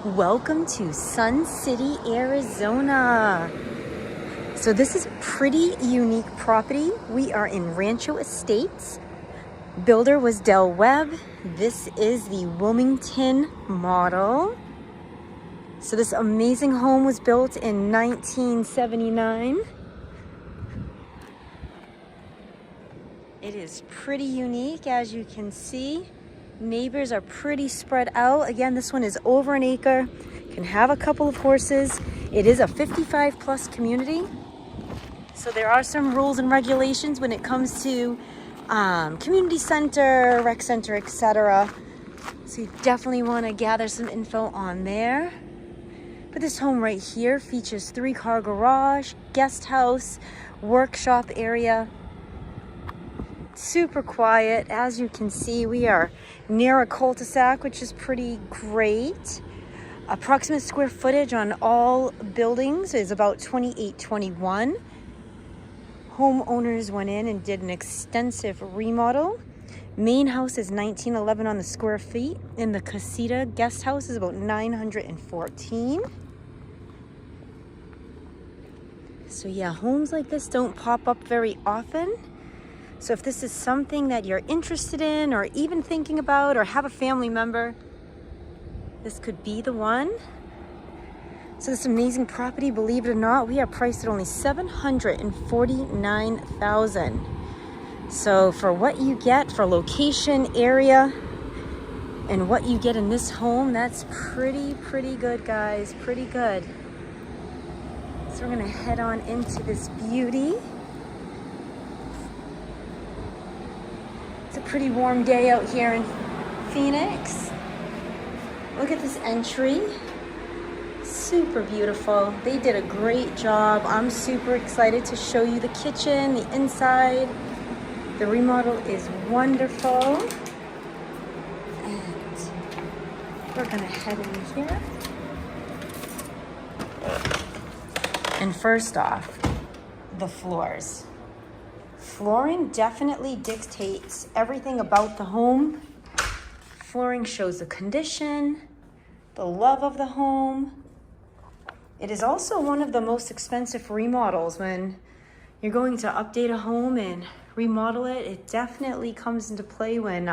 Welcome to Sun City, Arizona. So this is a pretty unique property. We are in Rancho Estates. Builder was Del Webb. This is the Wilmington model. So this amazing home was built in 1979. It is pretty unique, as you can see. Neighbors are pretty spread out. Again, this one is over an acre, can have a couple of horses. It is a 55 plus community. So there are some rules and regulations when it comes to community center, rec center, etc. So you definitely want to gather some info on there. But this home right here features 3-car garage, guest house, workshop area. Super quiet. As you can see, we are near a cul-de-sac, which is pretty great. Approximate square footage on all buildings is about 2821. Homeowners went in and did an extensive remodel. Main house is 1911 on the square feet, and the casita guest house is about 914. So yeah, homes like this don't pop up very often. So if this is something that you're interested in or even thinking about or have a family member, this could be the one. So this amazing property, believe it or not, we are priced at only $749,000. So for what you get for location, area, and what you get in this home, that's pretty good, guys, pretty good. So we're gonna head on into this beauty. It's a pretty warm day out here in Phoenix. Look at this entry. Super beautiful. They did a great job. I'm super excited to show you the kitchen, the inside. The remodel is wonderful. And we're gonna head in here. And first off, the floors. Flooring definitely dictates everything about the home. Flooring shows the condition, the love of the home. It is also one of the most expensive remodels. When you're going to update a home and remodel it, it definitely comes into play when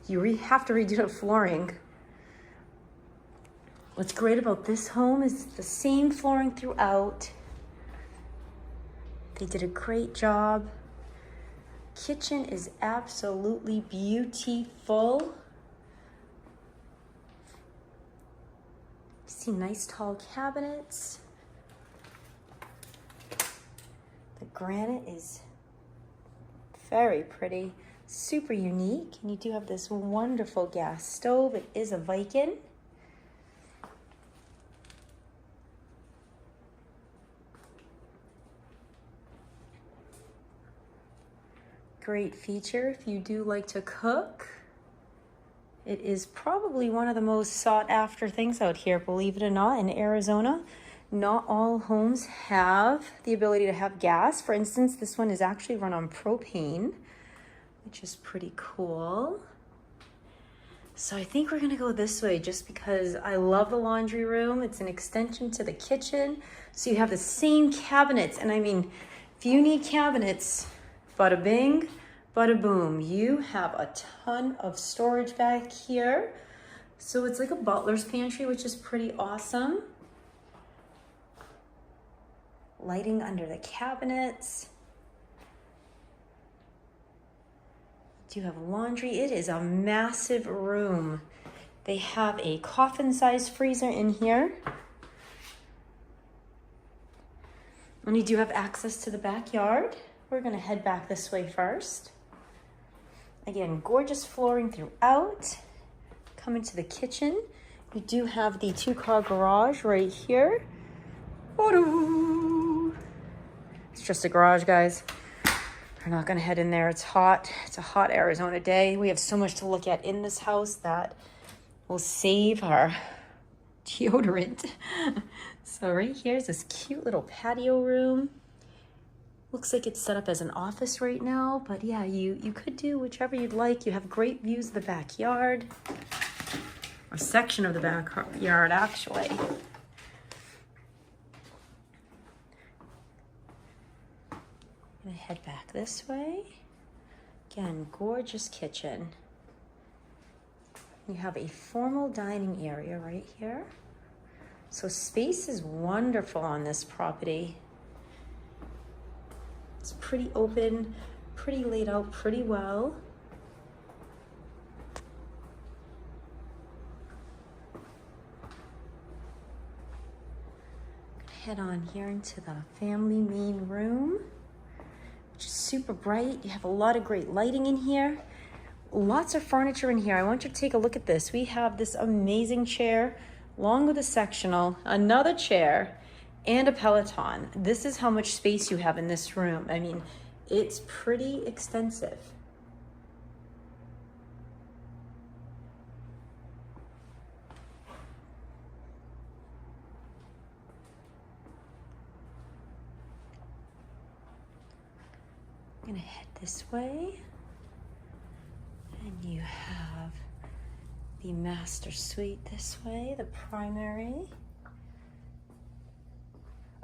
you have to redo the flooring. What's great about this home is the same flooring throughout. They did a great job. Kitchen is absolutely beautiful. See nice tall cabinets. The granite is very pretty, super unique. And you do have this wonderful gas stove. It is a Viking. Great feature if you do like to cook. It is probably one of the most sought after things out here, believe it or not, in Arizona. Not all homes have the ability to have gas. For instance, this one is actually run on propane, which is pretty cool. So I think we're gonna go this way just because I love the laundry room. It's an extension to the kitchen. So you have the same cabinets. And I mean, if you need cabinets, bada bing, bada boom. You have a ton of storage back here. So it's like a butler's pantry, which is pretty awesome. Lighting under the cabinets. You have laundry. It is a massive room. They have a coffin-sized freezer in here. And you do have access to the backyard. We're gonna head back this way first. Again, gorgeous flooring throughout. Coming to the kitchen, you do have the 2-car garage right here. It's just a garage, guys. We're not gonna head in there, it's hot. It's a hot Arizona day. We have so much to look at in this house that will save our deodorant. So right here is this cute little patio room. Looks like it's set up as an office right now, but yeah, you could do whichever you'd like. You have great views of the backyard. or section of the backyard actually. I'm gonna head back this way. Again, gorgeous kitchen. You have a formal dining area right here. So space is wonderful on this property. It's pretty open, pretty laid out pretty well. Head on here into the family main room, which is super bright. You have a lot of great lighting in here. Lots of furniture in here. I want you to take a look at this. We have this amazing chair, along with a sectional, another chair, and a Peloton. This is how much space you have in this room. I mean, it's pretty extensive. I'm gonna head this way. And you have the master suite this way, the primary.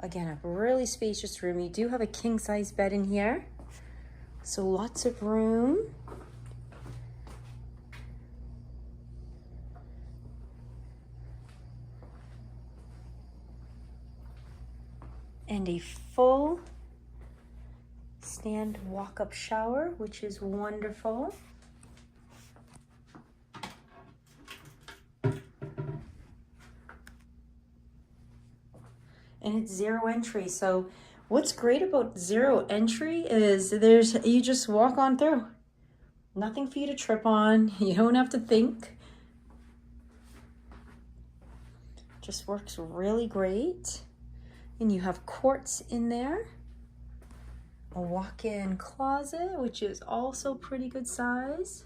Again, a really spacious room. You do have a king size bed in here, so lots of room. And a full stand walk-up shower, which is wonderful. And it's zero entry. So what's great about zero entry is you just walk on through. Nothing for you to trip on. You don't have to think. Just works really great. And you have quartz in there. A walk-in closet, which is also pretty good size.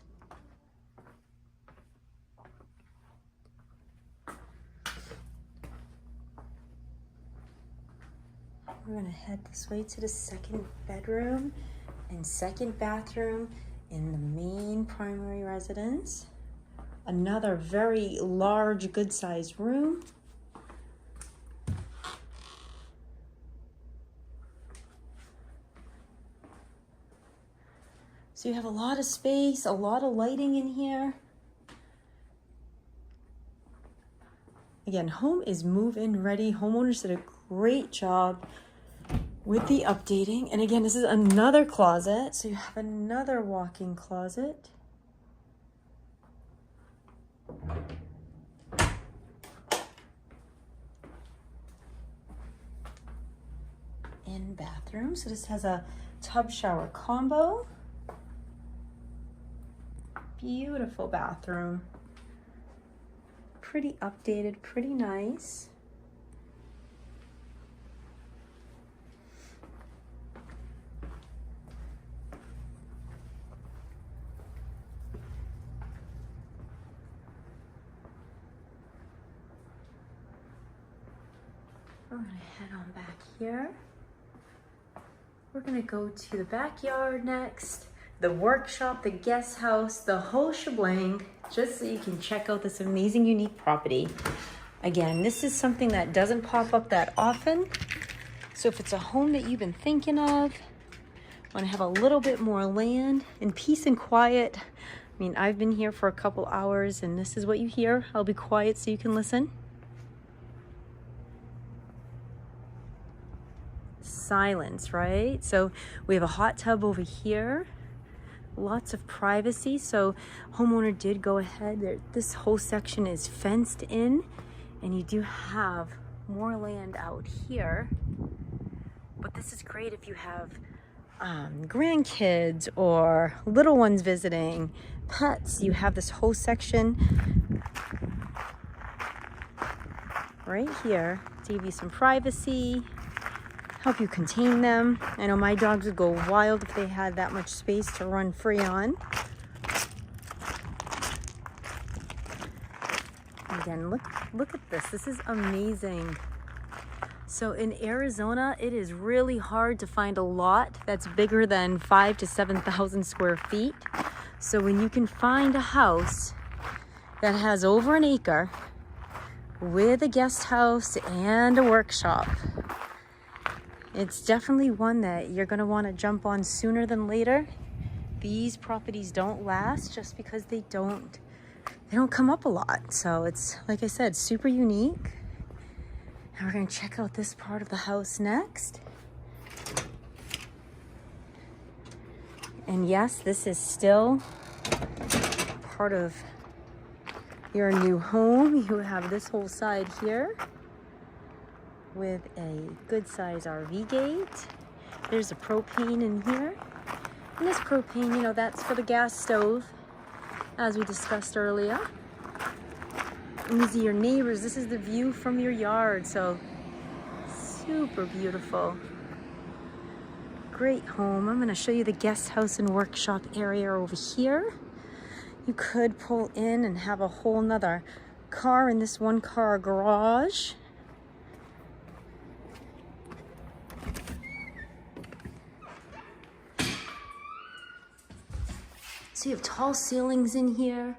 We're gonna head this way to the second bedroom and second bathroom in the main primary residence. Another very large, good-sized room. So you have a lot of space, a lot of lighting in here. Again, home is move-in ready. Homeowners did a great job with the updating. And again, this is another closet. So you have another walk-in closet. And bathroom. So this has a tub shower combo. Beautiful bathroom. Pretty updated, pretty nice. We're gonna head on back here. We're gonna go to the backyard next. The workshop, the guest house, the whole shebang, just so you can check out this amazing, unique property. Again, this is something that doesn't pop up that often. So if it's a home that you've been thinking of, want to have a little bit more land and peace and quiet. I mean, I've been here for a couple hours and this is what you hear. I'll be quiet so you can listen. Silence, right? So we have a hot tub over here. Lots of privacy. So homeowner did go ahead. This whole section is fenced in and you do have more land out here. But this is great if you have grandkids or little ones visiting, pets. You have this whole section right here to give you some privacy, help you contain them. I know my dogs would go wild if they had that much space to run free on. Again, look at this. This is amazing. So in Arizona, it is really hard to find a lot that's bigger than 5,000 to 7,000 square feet. So when you can find a house that has over an acre with a guest house and a workshop. It's definitely one that you're going to want to jump on sooner than later. These properties don't last just because they don't come up a lot. So it's, like I said, super unique. And we're going to check out this part of the house next. And yes, this is still part of your new home. You have this whole side here with a good size RV gate. There's a propane in here. And this propane, you know, that's for the gas stove, as we discussed earlier. And these are your neighbors. This is the view from your yard. So super beautiful. Great home. I'm going to show you the guest house and workshop area over here. You could pull in and have a whole nother car in this one car garage. So you have tall ceilings in here.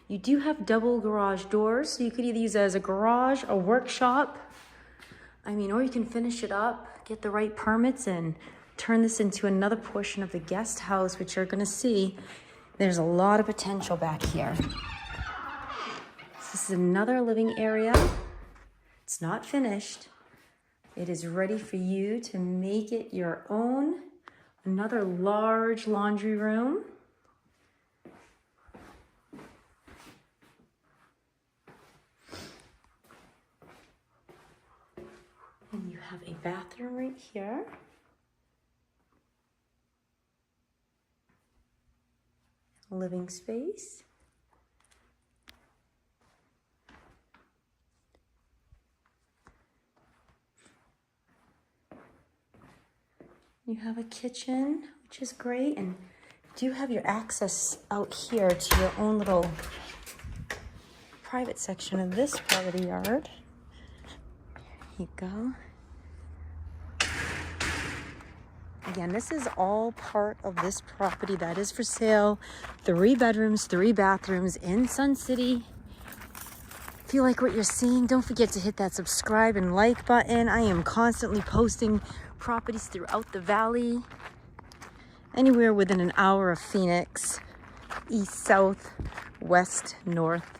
You do have double garage doors, so you could either use it as a garage, a workshop. I mean, or you can finish it up, get the right permits, and turn this into another portion of the guest house, which you're gonna see. There's a lot of potential back here. This is another living area. It's not finished. It is ready for you to make it your own. Another large laundry room. And you have a bathroom right here. Living space. You have a kitchen, which is great, and you do have your access out here to your own little private section of this part of the yard. Here you go. Again, this is all part of this property that is for sale. 3 bedrooms, 3 bathrooms in Sun City. If you like what you're seeing, don't forget to hit that subscribe and like button. I am constantly posting properties throughout the valley. Anywhere within an hour of Phoenix, east, south, west, north.